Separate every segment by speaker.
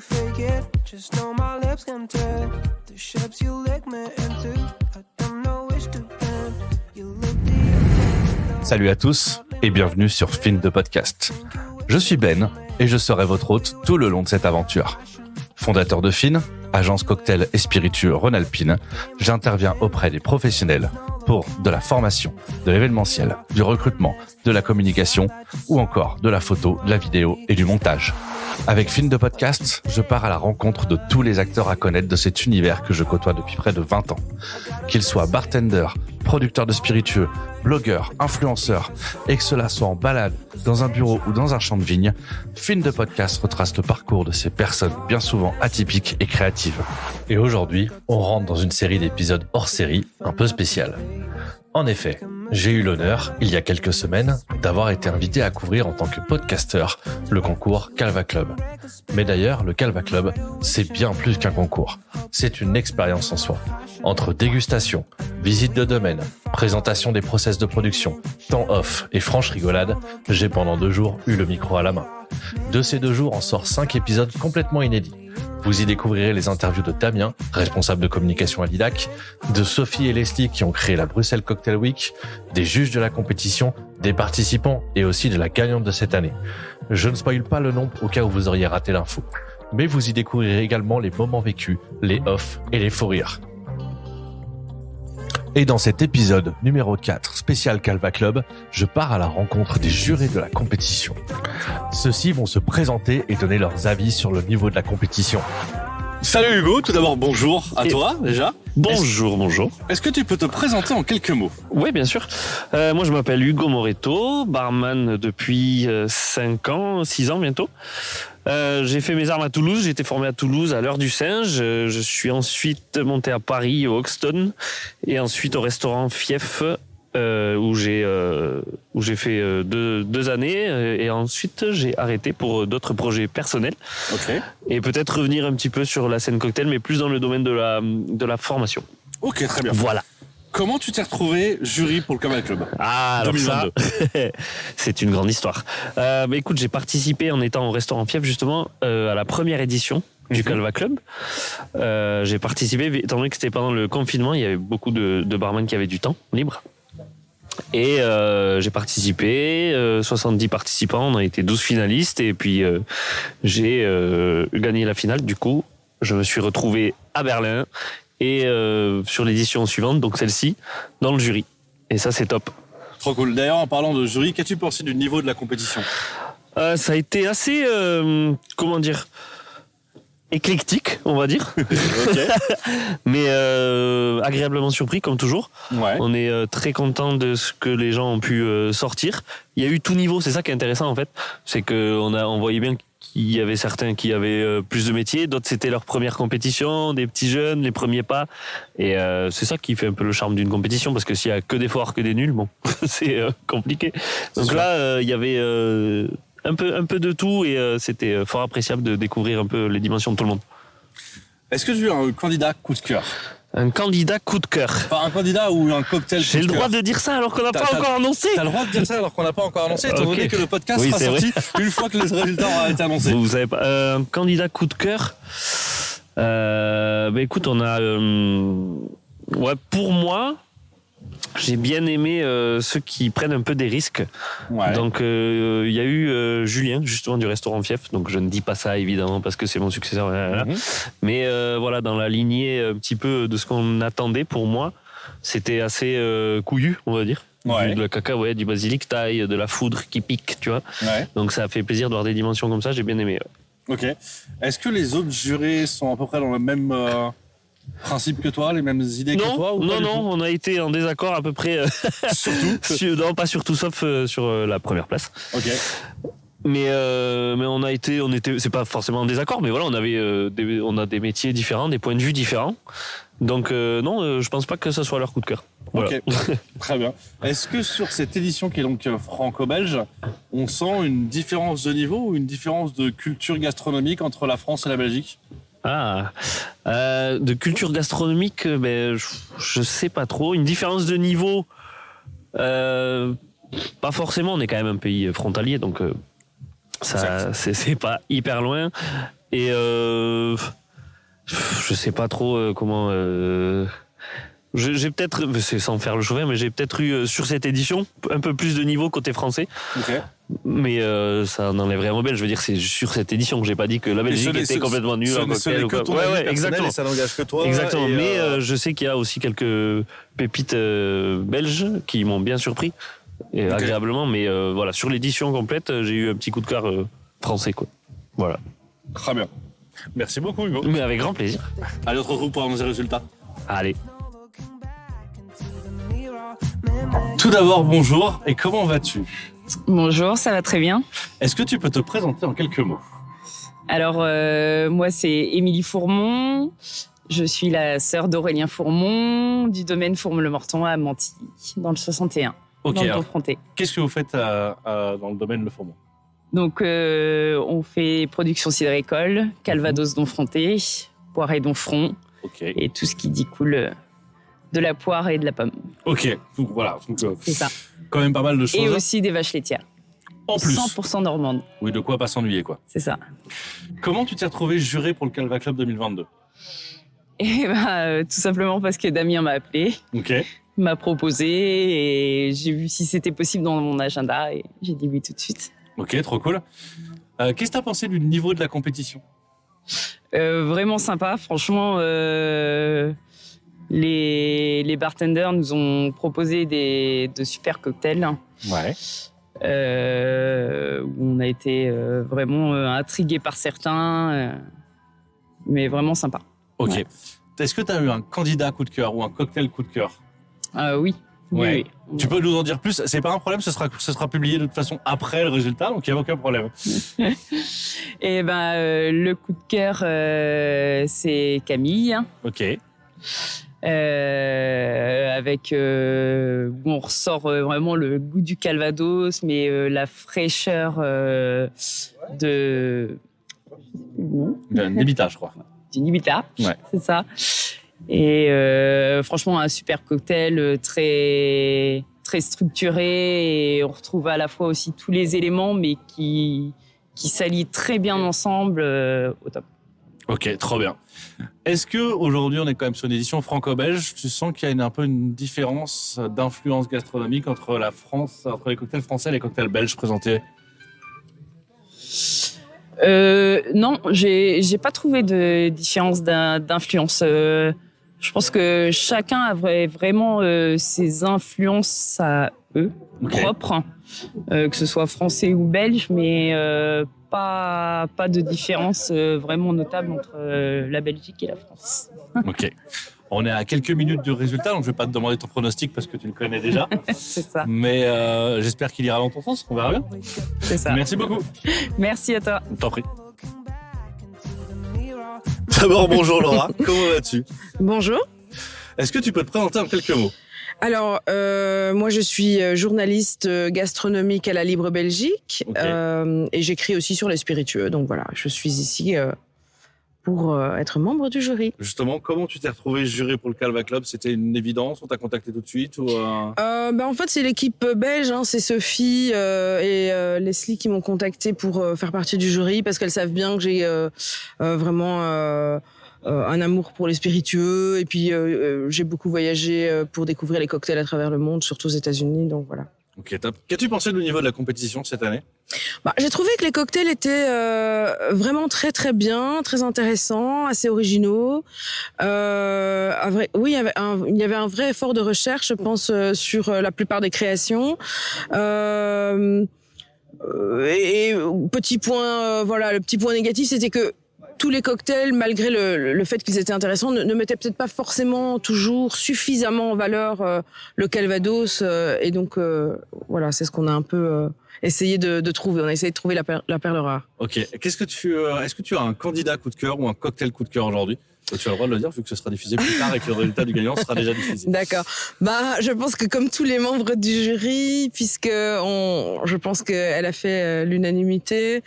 Speaker 1: fake it. Just know my lips can turn the ships you lick me into. I don't know which to bend. You look the
Speaker 2: Salut à tous et bienvenue sur Fin de Podcast. Je suis Ben et je serai votre hôte tout le long de cette aventure. Fondateur de Fin, agence cocktail et spiritueux Rhône-Alpine, j'interviens auprès des professionnels pour de la formation, de l'événementiel, du recrutement, de la communication ou encore de la photo, de la vidéo et du montage. Avec Fin de Podcast, je pars à la rencontre de tous les acteurs à connaître de cet univers que je côtoie depuis près de 20 ans. Qu'ils soient bartenders, producteurs de spiritueux, blogueurs, influenceurs, et que cela soit en balade, dans un bureau ou dans un champ de vigne, Fin de Podcast retrace le parcours de ces personnes bien souvent atypiques et créatives. Et aujourd'hui, on rentre dans une série d'épisodes hors série, un peu spéciale. En effet, j'ai eu l'honneur, il y a quelques semaines, d'avoir été invité à couvrir en tant que podcasteur le concours Calva Club. Mais d'ailleurs, le Calva Club, c'est bien plus qu'un concours. C'est une expérience en soi. Entre dégustation, visite de domaine, présentation des process de production, temps off et franche rigolade, j'ai pendant 2 jours eu le micro à la main. De ces 2 jours en sort 5 épisodes complètement inédits. Vous y découvrirez les interviews de Damien, responsable de communication à l'IDAC, de Sophie et Leslie qui ont créé la Bruxelles Cocktail Week, des juges de la compétition, des participants et aussi de la gagnante de cette année. Je ne spoil pas le nom au cas où vous auriez raté l'info, mais vous y découvrirez également les moments vécus, les offs et les fous rires. Et dans cet épisode numéro 4 spécial Calva Club, je pars à la rencontre des jurés de la compétition. Ceux-ci vont se présenter et donner leurs avis sur le niveau de la compétition.
Speaker 3: Salut Hugo, tout d'abord bonjour à toi déjà.
Speaker 4: Bonjour.
Speaker 3: Est-ce que tu peux te présenter en quelques mots ?
Speaker 4: Oui, bien sûr. Moi, je m'appelle Hugo Moretto, barman depuis 6 ans bientôt. J'ai fait mes armes à Toulouse, j'ai été formé à Toulouse à l'Heure du Singe. Je suis ensuite monté à Paris, au Hoxton, et ensuite au restaurant Fief, où j'ai fait 2 années, et ensuite j'ai arrêté pour d'autres projets personnels.
Speaker 3: Ok.
Speaker 4: Et peut-être revenir un petit peu sur la scène cocktail, mais plus dans le domaine de la formation.
Speaker 3: Ok, très bien.
Speaker 4: Voilà.
Speaker 3: Comment tu t'es retrouvé jury pour le Calva Club ?
Speaker 4: Ah, alors
Speaker 3: 2022.
Speaker 4: ça, c'est une grande histoire. Écoute, j'ai participé en étant au restaurant Fief justement à la première édition du Calva Club. J'ai participé, étant donné que c'était pendant le confinement, il y avait beaucoup de barman qui avaient du temps libre. Et j'ai participé, 70 participants, on a été 12 finalistes, et puis j'ai gagné la finale. Du coup, je me suis retrouvé à Berlin et sur l'édition suivante, donc celle-ci, dans le jury. Et ça, c'est top.
Speaker 3: Trop cool. D'ailleurs, en parlant de jury, qu'as-tu pensé du niveau de la compétition ?
Speaker 4: Ça a été assez, éclectique, on va dire.
Speaker 3: Ok.
Speaker 4: Mais agréablement surpris, comme toujours.
Speaker 3: Ouais.
Speaker 4: On est très content de ce que les gens ont pu sortir. Il y a eu tout niveau, c'est ça qui est intéressant en fait. C'est qu'on voyait bien qu'il y avait certains qui avaient plus de métiers, d'autres c'était leur première compétition, des petits jeunes, les premiers pas. Et c'est ça qui fait un peu le charme d'une compétition, parce que s'il y a que des forts, que des nuls, bon, c'est compliqué. Donc là, il y avait un peu de tout, et c'était fort appréciable de découvrir un peu les dimensions de tout le monde.
Speaker 3: Est-ce que tu as un candidat coup de cœur ?
Speaker 4: Un candidat coup de cœur.
Speaker 3: Pas un candidat ou un cocktail coup de cœur ?
Speaker 4: J'ai le droit de dire ça alors qu'on n'a pas encore annoncé.
Speaker 3: T'as le droit de dire ça alors qu'on n'a pas encore annoncé, étant donné que le podcast
Speaker 4: Oui,
Speaker 3: sera
Speaker 4: c'est
Speaker 3: sorti une fois que les résultats auront été annoncés.
Speaker 4: Vous savez pas. Un candidat coup de cœur. Écoute, on a. Pour moi, j'ai bien aimé ceux qui prennent un peu des risques.
Speaker 3: Ouais.
Speaker 4: Donc, il y a eu Julien, justement, du restaurant Fief. Donc, je ne dis pas ça, évidemment, parce que c'est mon successeur. Mais voilà, dans la lignée un petit peu de ce qu'on attendait, pour moi, c'était assez couillu, on va dire.
Speaker 3: Ouais.
Speaker 4: De la cacahuète, du basilic taille, de la foudre qui pique, tu vois.
Speaker 3: Ouais.
Speaker 4: Donc, ça a fait plaisir de voir des dimensions comme ça. J'ai bien aimé.
Speaker 3: Ok. Est-ce que les autres jurés sont à peu près dans le même principe que toi, les mêmes idées que toi, ou pas du tout ?
Speaker 4: On a été en désaccord à peu près.
Speaker 3: Surtout.
Speaker 4: Non, pas surtout, sauf sur la première place.
Speaker 3: Ok.
Speaker 4: Mais on était, c'est pas forcément en désaccord, mais voilà, on a des métiers différents, des points de vue différents. Donc je pense pas que ça soit leur coup de cœur. Voilà.
Speaker 3: Ok, très bien. Est-ce que sur cette édition qui est donc franco-belge, on sent une différence de niveau ou une différence de culture gastronomique entre la France et la Belgique ?
Speaker 4: De culture gastronomique, je sais pas trop. Une différence de niveau, pas forcément. On est quand même un pays frontalier, donc ça, c'est pas hyper loin. Et je sais pas trop comment. J'ai peut-être, c'est sans faire le chauvin, mais j'ai peut-être eu sur cette édition un peu plus de niveau côté français.
Speaker 3: Ok.
Speaker 4: Mais ça n'enlève rien au belge. Je veux dire, c'est sur cette édition que j'ai pas dit que la Belgique était complètement nulle en cocktail ou quoi.
Speaker 3: Ouais,
Speaker 4: exactement.
Speaker 3: Et ça n'engage que toi.
Speaker 4: Exactement.
Speaker 3: Et,
Speaker 4: Mais je sais qu'il y a aussi quelques pépites belges qui m'ont bien surpris et agréablement. Mais voilà, sur l'édition complète, j'ai eu un petit coup de cœur français, quoi. Voilà.
Speaker 3: Très bien. Merci beaucoup, Hugo.
Speaker 4: Mais avec grand plaisir.
Speaker 3: Allez, on se retrouve pour annoncer les résultats.
Speaker 4: Allez.
Speaker 3: Tout d'abord, bonjour. Et comment vas-tu?
Speaker 5: Bonjour, ça va très bien.
Speaker 3: Est-ce que tu peux te présenter en quelques mots?
Speaker 5: Alors, moi, c'est Émilie Fourmont. Je suis la sœur d'Aurélien Fourmont, du domaine Fourmont-le-Morton à Mantilly, dans le 61,
Speaker 3: Ok,
Speaker 5: dans le
Speaker 3: alors,
Speaker 5: Confronté.
Speaker 3: qu'est-ce que vous faites dans le domaine Le Fourmont?
Speaker 5: Donc, on fait production cidre-école, Calvados d'Onfronté, Poiré d'Onfront,
Speaker 3: Ok.
Speaker 5: et tout ce qui découle de la poire et de la pomme.
Speaker 3: Ok, donc voilà. Donc,
Speaker 5: C'est ça.
Speaker 3: quand même pas mal de choses.
Speaker 5: Et aussi des vaches laitières.
Speaker 3: En plus.
Speaker 5: 100% normande,
Speaker 3: Oui, de quoi pas s'ennuyer, quoi.
Speaker 5: c'est ça.
Speaker 3: Comment tu t'es retrouvé juré pour le Calva Club 2022?
Speaker 5: Et tout simplement parce que Damien m'a appelé.
Speaker 3: Ok.
Speaker 5: M'a proposé et j'ai vu si c'était possible dans mon agenda et j'ai dit oui tout de suite.
Speaker 3: Ok, trop cool. Qu'est-ce que tu as pensé du niveau de la compétition?
Speaker 5: Vraiment sympa, franchement. Les bartenders nous ont proposé de super cocktails.
Speaker 3: Ouais.
Speaker 5: Où on a été vraiment intrigués par certains, mais vraiment sympa.
Speaker 3: Ok.
Speaker 5: Ouais.
Speaker 3: Est-ce que tu as eu un candidat coup de cœur ou un cocktail coup de cœur?
Speaker 5: Oui.
Speaker 3: Ouais.
Speaker 5: Oui.
Speaker 3: Tu peux nous en dire plus? C'est pas un problème, ce sera publié de toute façon après le résultat, donc il n'y a aucun problème.
Speaker 5: Et le coup de cœur, c'est Camille.
Speaker 3: Ok.
Speaker 5: Avec où on ressort vraiment le goût du Calvados, mais la fraîcheur de
Speaker 3: Nibita, je crois.
Speaker 5: du Nibita,
Speaker 3: Ouais.
Speaker 5: c'est ça. Et franchement, un super cocktail très très structuré, et on retrouve à la fois aussi tous les éléments, mais qui s'allient très bien ensemble au top.
Speaker 3: Ok, trop bien. Est-ce que aujourd'hui on est quand même sur une édition franco-belge? Tu sens qu'il y a un peu une différence d'influence gastronomique entre la France, entre les cocktails français et les cocktails belges présentés?
Speaker 5: Non, j'ai pas trouvé de différence d'influence. Je pense que chacun avait vraiment ses influences à eux, propres, que ce soit français ou belge, mais pas de différence vraiment notable entre la Belgique et la France.
Speaker 3: Ok. On est à quelques minutes du résultat, donc je vais pas te demander ton pronostic parce que tu le connais déjà.
Speaker 5: C'est ça,
Speaker 3: Mais j'espère qu'il ira dans ton sens, on verra bien.
Speaker 5: c'est ça.
Speaker 3: Merci beaucoup.
Speaker 5: Merci à toi.
Speaker 3: T'en prie. D'abord, bonjour Laura, comment vas-tu?
Speaker 6: Bonjour.
Speaker 3: Est-ce que tu peux te présenter en quelques mots?
Speaker 6: Alors, moi, je suis journaliste gastronomique à la Libre Belgique,
Speaker 3: Ok.
Speaker 6: et j'écris aussi sur les spiritueux. Donc voilà, je suis ici pour être membre du jury.
Speaker 3: Justement, comment tu t'es retrouvé juré pour le Calva Club? C'était une évidence? On t'a contacté tout de suite ou
Speaker 6: En fait, c'est l'équipe belge, hein, c'est Sophie et Leslie qui m'ont contacté pour faire partie du jury parce qu'elles savent bien que j'ai vraiment un amour pour les spiritueux, et puis j'ai beaucoup voyagé pour découvrir les cocktails à travers le monde, surtout aux États-Unis, donc voilà.
Speaker 3: Ok, top. Qu'as-tu pensé du niveau de la compétition cette année?
Speaker 6: J'ai trouvé que les cocktails étaient vraiment très très bien, très intéressants, assez originaux. Oui, il y avait un vrai effort de recherche, je pense, sur la plupart des créations. Et petit point, le petit point négatif, c'était que tous les cocktails, malgré le fait qu'ils étaient intéressants, ne mettaient peut-être pas forcément toujours suffisamment en valeur le Calvados. Et donc, voilà, c'est ce qu'on a un peu essayé de trouver. On a essayé de trouver la perle rare.
Speaker 3: Ok. Est-ce que tu as un candidat coup de cœur ou un cocktail coup de cœur aujourd'hui? Tu as le droit de le dire vu que ce sera diffusé plus tard et que le résultat du gagnant sera déjà diffusé.
Speaker 6: D'accord. Je pense que comme tous les membres du jury, je pense qu'elle a fait l'unanimité.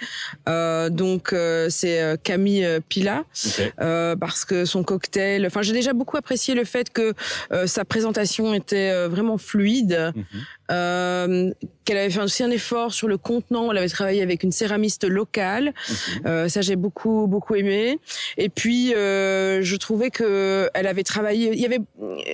Speaker 6: Donc c'est Camille Pila,
Speaker 3: Ok.
Speaker 6: parce que son cocktail. J'ai déjà beaucoup apprécié le fait que sa présentation était vraiment fluide. qu'elle avait fait aussi un effort sur le contenant. Elle avait travaillé avec une céramiste locale. Ça, j'ai beaucoup aimé. Et puis, je trouvais que elle avait travaillé. Il y avait,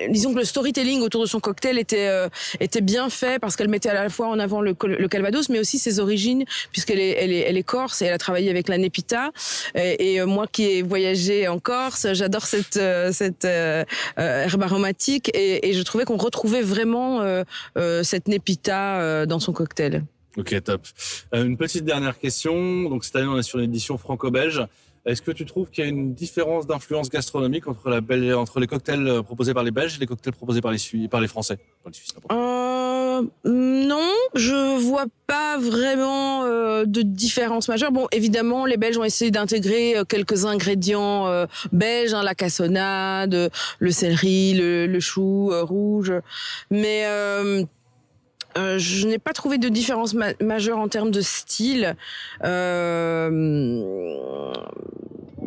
Speaker 6: disons que le storytelling autour de son cocktail était bien fait parce qu'elle mettait à la fois en avant le Calvados, mais aussi ses origines, puisqu'elle est corse et elle a travaillé avec la Nepita. Et moi qui ai voyagé en Corse, j'adore cette herbe aromatique et je trouvais qu'on retrouvait vraiment cette Nepita dans son cocktail.
Speaker 3: Ok, top. Une petite dernière question. Donc cette année, on est sur une édition franco-belge. Est-ce que tu trouves qu'il y a une différence d'influence gastronomique entre les cocktails proposés par les Belges et les cocktails proposés par les Français?
Speaker 6: Non, je vois pas vraiment de différence majeure. Bon, évidemment, les Belges ont essayé d'intégrer quelques ingrédients belges, la cassonade, le céleri, le chou rouge, mais je n'ai pas trouvé de différence majeure en termes de style.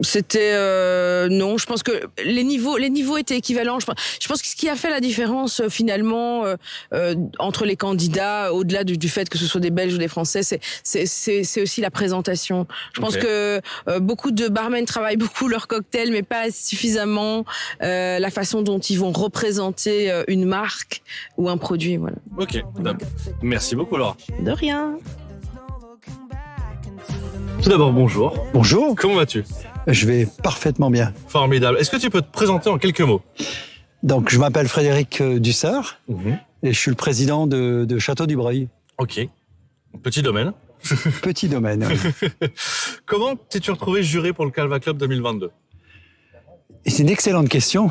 Speaker 6: C'était non, je pense que les niveaux étaient équivalents. Je pense que ce qui a fait la différence finalement entre les candidats, au-delà du fait que ce soit des Belges ou des Français, c'est aussi la présentation. Je pense que beaucoup de barmen travaillent beaucoup leur cocktail, mais pas suffisamment la façon dont ils vont représenter une marque ou un produit. Voilà.
Speaker 3: Ok, merci beaucoup Laura.
Speaker 6: De rien.
Speaker 3: Tout d'abord, bonjour.
Speaker 7: Bonjour,
Speaker 3: Comment vas-tu?
Speaker 7: je vais parfaitement bien.
Speaker 3: Formidable. Est-ce que tu peux te présenter en quelques mots?
Speaker 7: Donc, je m'appelle Frédéric Dussard et je suis le président de Château du Breuil.
Speaker 3: Ok. Petit domaine.
Speaker 7: Petit domaine. Oui.
Speaker 3: Comment t'es-tu retrouvé juré pour le Calva Club 2022?
Speaker 7: Et c'est une excellente question.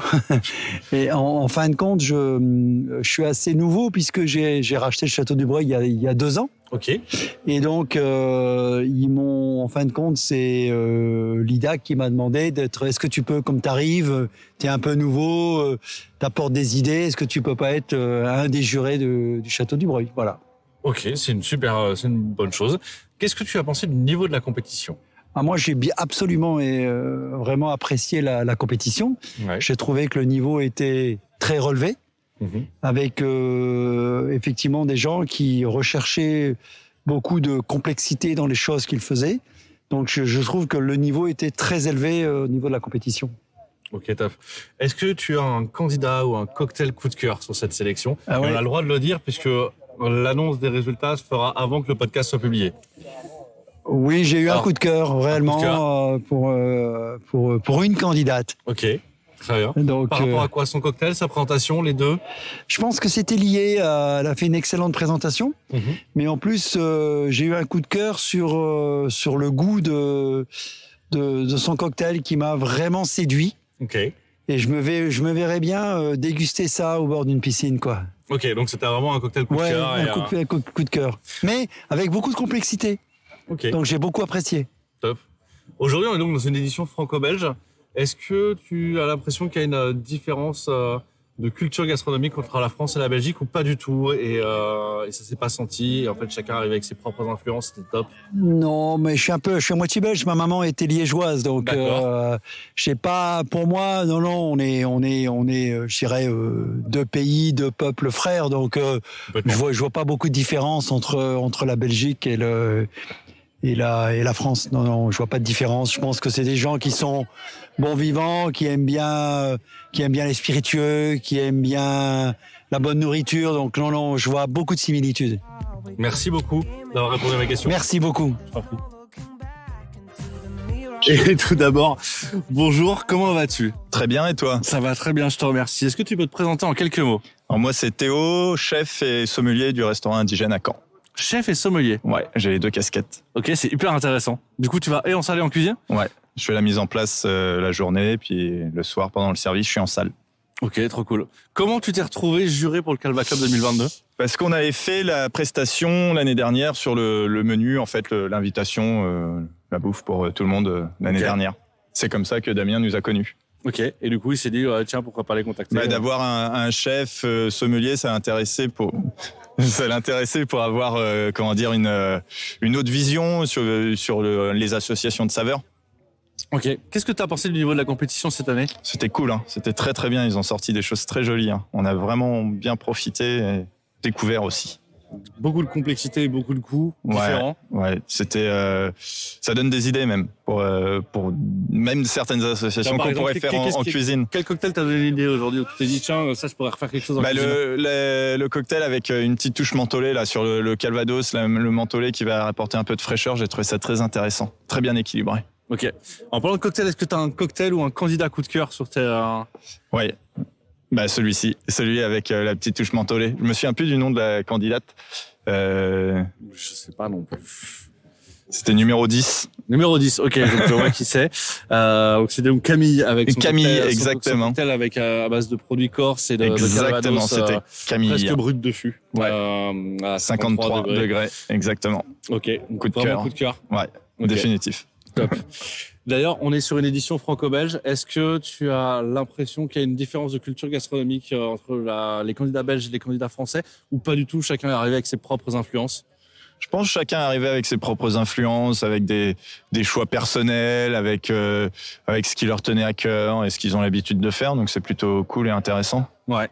Speaker 7: Et en fin de compte, je suis assez nouveau puisque j'ai racheté le Château du Breuil il y a 2 ans.
Speaker 3: Ok.
Speaker 7: Et donc, ils m'ont, en fin de compte, c'est l'IDAC qui m'a demandé d'être. Est-ce que tu peux, comme t'arrives, t'es un peu nouveau, t'apportes des idées. Est-ce que tu peux pas être un des jurés du Château du Breuil? Voilà.
Speaker 3: Ok, c'est une bonne chose. Qu'est-ce que tu as pensé du niveau de la compétition?
Speaker 7: Moi, j'ai absolument et vraiment apprécié la compétition.
Speaker 3: Ouais.
Speaker 7: J'ai trouvé que le niveau était très relevé, avec effectivement des gens qui recherchaient beaucoup de complexité dans les choses qu'ils faisaient. Donc, je trouve que le niveau était très élevé au niveau de la compétition.
Speaker 3: Ok, top. Est-ce que tu as un candidat ou un cocktail coup de cœur sur cette sélection?
Speaker 7: Ah ouais.
Speaker 3: On a le droit de le dire puisque l'annonce des résultats se fera avant que le podcast soit publié.
Speaker 7: Oui, j'ai eu un
Speaker 3: Alors,
Speaker 7: coup de cœur réellement pour une candidate.
Speaker 3: Ok, très bien.
Speaker 7: Donc,
Speaker 3: Par rapport à quoi? Son cocktail, sa présentation, les deux?
Speaker 7: je pense que c'était lié à... Elle a fait une excellente présentation, mais en plus, j'ai eu un coup de cœur sur le goût de son cocktail qui m'a vraiment séduit.
Speaker 3: Ok.
Speaker 7: Et je me verrais bien déguster ça au bord d'une piscine, quoi.
Speaker 3: Ok, donc c'était vraiment un cocktail coup de
Speaker 7: Ouais,
Speaker 3: cœur.
Speaker 7: un coup de cœur. Mais avec beaucoup de complexité.
Speaker 3: Ok,
Speaker 7: Donc j'ai beaucoup apprécié.
Speaker 3: top. Aujourd'hui, on est donc dans une édition franco-belge. Est-ce que tu as l'impression qu'il y a une différence de culture gastronomique entre la France et la Belgique ou pas du tout et ça s'est pas senti et en fait chacun arrivait avec ses propres influences, c'était top?
Speaker 7: Non, mais je suis à moitié belge. Ma maman était liégeoise, donc je sais pas. Pour moi, non, on est, je dirais, 2 pays, 2 peuples frères. Donc je vois pas beaucoup de différence entre la Belgique et la France. Non, je vois pas de différence. Je pense que c'est des gens qui sont bons vivants, qui aiment bien les spiritueux, qui aiment bien la bonne nourriture. Donc non, je vois beaucoup de similitudes.
Speaker 3: Merci beaucoup d'avoir répondu à ma question.
Speaker 7: Merci beaucoup.
Speaker 3: Je t'en prie. Et tout d'abord, bonjour, comment vas-tu?
Speaker 8: Très bien, et toi?
Speaker 3: Ça va très bien, je te remercie. Est-ce que tu peux te présenter en quelques mots?
Speaker 8: Alors moi, c'est Théo, chef et sommelier du restaurant indigène à Caen.
Speaker 3: Chef et sommelier.
Speaker 8: Ouais, j'ai les 2 casquettes.
Speaker 3: Ok, c'est hyper intéressant. Du coup, tu vas et en salle et en cuisine?
Speaker 8: Ouais, je fais la mise en place la journée, puis le soir, pendant le service, je suis en salle.
Speaker 3: Ok, trop cool. Comment tu t'es retrouvé juré pour le Calva Club 2022?
Speaker 8: Parce qu'on avait fait la prestation l'année dernière sur le menu, en fait, l'invitation, la bouffe pour tout le monde l'année dernière. C'est comme ça que Damien nous a connus.
Speaker 3: Ok, et du coup, il s'est dit, tiens, pourquoi pas les contacter?
Speaker 8: D'avoir un chef sommelier, ça l'intéressait pour avoir, une autre vision sur les associations de saveurs.
Speaker 3: Ok, qu'est-ce que tu as pensé du niveau de la compétition cette année?
Speaker 8: C'était cool, hein. C'était très très bien, ils ont sorti des choses très jolies. Hein. On a vraiment bien profité et découvert aussi.
Speaker 3: beaucoup de complexité, beaucoup de coûts différents.
Speaker 8: Ouais, c'était, ça donne des idées même pour même certaines associations qu'on pourrait faire en cuisine.
Speaker 3: Quel cocktail t'a donné l'idée aujourd'hui où tu t'es dit tiens ça je pourrais refaire quelque chose en cuisine?
Speaker 8: Le cocktail avec une petite touche mentholée là sur le Calvados, le mentholé qui va apporter un peu de fraîcheur, j'ai trouvé ça très intéressant, très bien équilibré.
Speaker 3: Ok. En parlant de cocktail, est-ce que tu as un cocktail ou un candidat coup de cœur sur tes...
Speaker 8: Ouais. Celui-ci, celui avec la petite touche mentholée. Je me souviens plus du nom de la candidate.
Speaker 3: Je sais pas non plus.
Speaker 8: C'était numéro 10.
Speaker 3: Numéro 10, ok, donc je vois qui c'est. Donc c'était donc Camille avec son
Speaker 8: Camille,
Speaker 3: cocktail,
Speaker 8: exactement.
Speaker 3: Son cocktail avec à base de produits corse et de
Speaker 8: exactement,
Speaker 3: Calvados,
Speaker 8: c'était Camille.
Speaker 3: presque brut dessus.
Speaker 8: Ouais.
Speaker 3: À
Speaker 8: 53 degrés, exactement.
Speaker 3: Ok,
Speaker 8: coup de cœur.
Speaker 3: Coup de cœur.
Speaker 8: Ouais,
Speaker 3: okay.
Speaker 8: Définitif.
Speaker 3: Top. D'ailleurs, on est sur une édition franco-belge. Est-ce que tu as l'impression qu'il y a une différence de culture gastronomique entre les candidats belges et les candidats français, ou pas du tout, chacun est arrivé avec ses propres influences?
Speaker 8: Je pense que chacun est arrivé avec ses propres influences, avec des choix personnels, avec ce qui leur tenait à cœur et ce qu'ils ont l'habitude de faire. Donc c'est plutôt cool et intéressant.
Speaker 3: Ouais.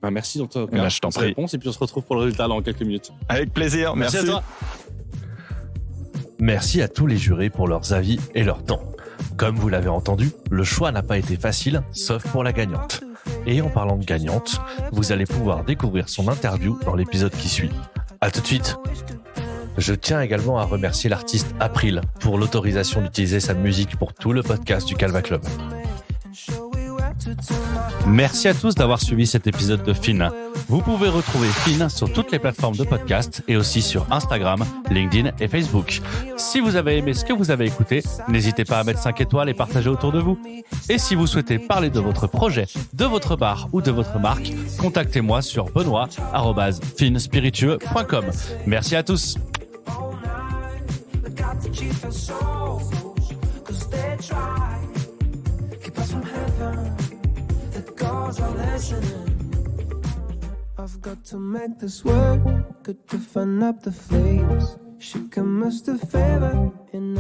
Speaker 3: Bah merci dans ton
Speaker 8: je t'en prie.
Speaker 3: réponse et puis on se retrouve pour le résultat dans quelques minutes.
Speaker 8: Avec plaisir. Merci.
Speaker 3: À toi.
Speaker 2: Merci à tous les jurés pour leurs avis et leur temps. Comme vous l'avez entendu, le choix n'a pas été facile, sauf pour la gagnante. Et en parlant de gagnante, vous allez pouvoir découvrir son interview dans l'épisode qui suit. À tout de suite. Je tiens également à remercier l'artiste April pour l'autorisation d'utiliser sa musique pour tout le podcast du Calva Club. Merci à tous d'avoir suivi cet épisode de Finn. Vous pouvez retrouver Finn sur toutes les plateformes de podcast et aussi sur Instagram, LinkedIn et Facebook. Si vous avez aimé ce que vous avez écouté, n'hésitez pas à mettre 5 étoiles et partager autour de vous. Et si vous souhaitez parler de votre projet, de votre bar ou de votre marque, contactez-moi sur benoît@finspiritueux.com. Merci à tous.
Speaker 1: I've got to make this work. Good to fan up the flames. She can miss the favor in